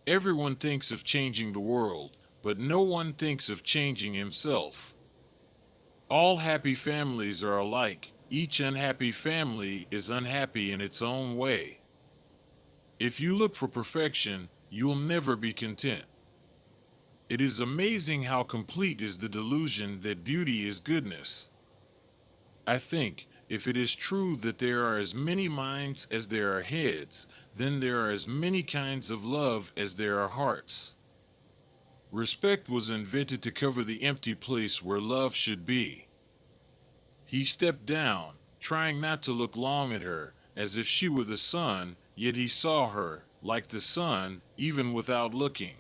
Everyone thinks of changing the world, but no one thinks of changing himself. All happy families are alike. Each unhappy family is unhappy in its own way. If you look for perfection, you'll never be content. It is amazing how complete is the delusion that beauty is goodness. I think, if it is true that there are as many minds as there are heads, then there are as many kinds of love as there are hearts. Respect was invented to cover the empty place where love should be. He stepped down, trying not to look long at her, as if she were the sun, yet he saw her, like the sun, even without looking.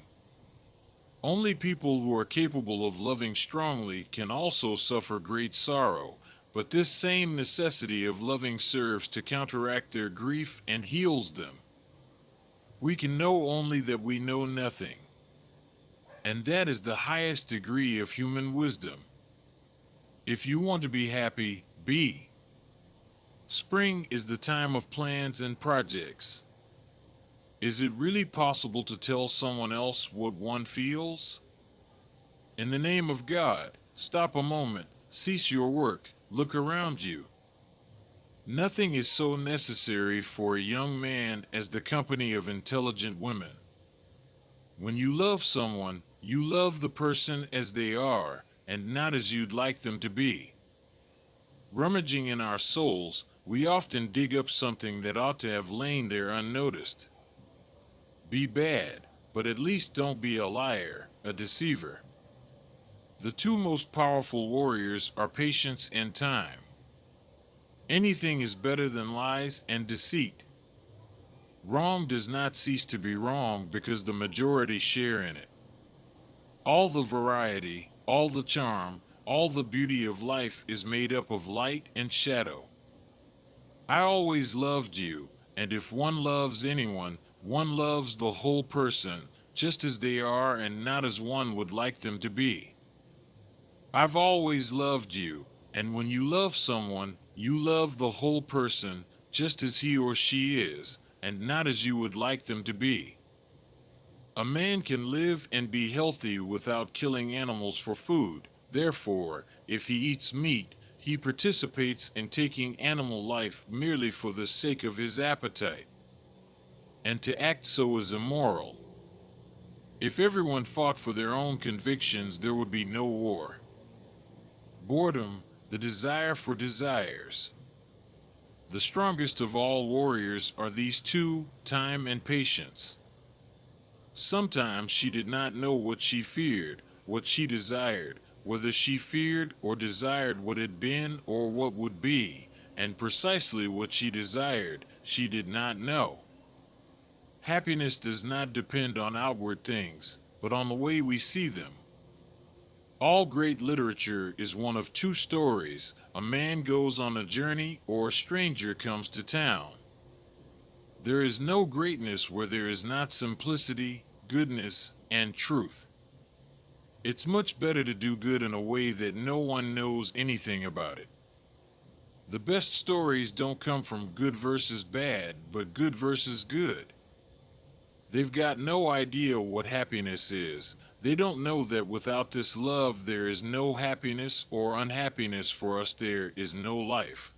Only people who are capable of loving strongly can also suffer great sorrow, but this same necessity of loving serves to counteract their grief and heals them. We can know only that we know nothing, and that is the highest degree of human wisdom. If you want to be happy, be. Spring is the time of plans and projects. Is it really possible to tell someone else what one feels? In the name of God, stop a moment, cease your work, look around you. Nothing is so necessary for a young man as the company of intelligent women. When you love someone, you love the person as they are, and not as you'd like them to be. Rummaging in our souls, we often dig up something that ought to have lain there unnoticed. Be bad, but at least don't be a liar, a deceiver. The two most powerful warriors are patience and time. Anything is better than lies and deceit. Wrong does not cease to be wrong because the majority share in it. All the variety, all the charm, all the beauty of life is made up of light and shadow. I always loved you, and if one loves anyone, one loves the whole person, just as they are and not as one would like them to be. I've always loved you, and when you love someone, you love the whole person, just as he or she is, and not as you would like them to be. A man can live and be healthy without killing animals for food. Therefore, if he eats meat, he participates in taking animal life merely for the sake of his appetite. And to act so is immoral. If everyone fought for their own convictions, there would be no war. Boredom, the desire for desires. The strongest of all warriors are these two, time and patience. Sometimes she did not know what she feared, what she desired, whether she feared or desired what had been or what would be, and precisely what she desired, she did not know. Happiness does not depend on outward things, but on the way we see them. All great literature is one of two stories: a man goes on a journey or a stranger comes to town. There is no greatness where there is not simplicity, goodness, and truth. It's much better to do good in a way that no one knows anything about it. The best stories don't come from good versus bad, but good versus good. They've got no idea what happiness is. They don't know that without this love there is no happiness or unhappiness for us, there is no life.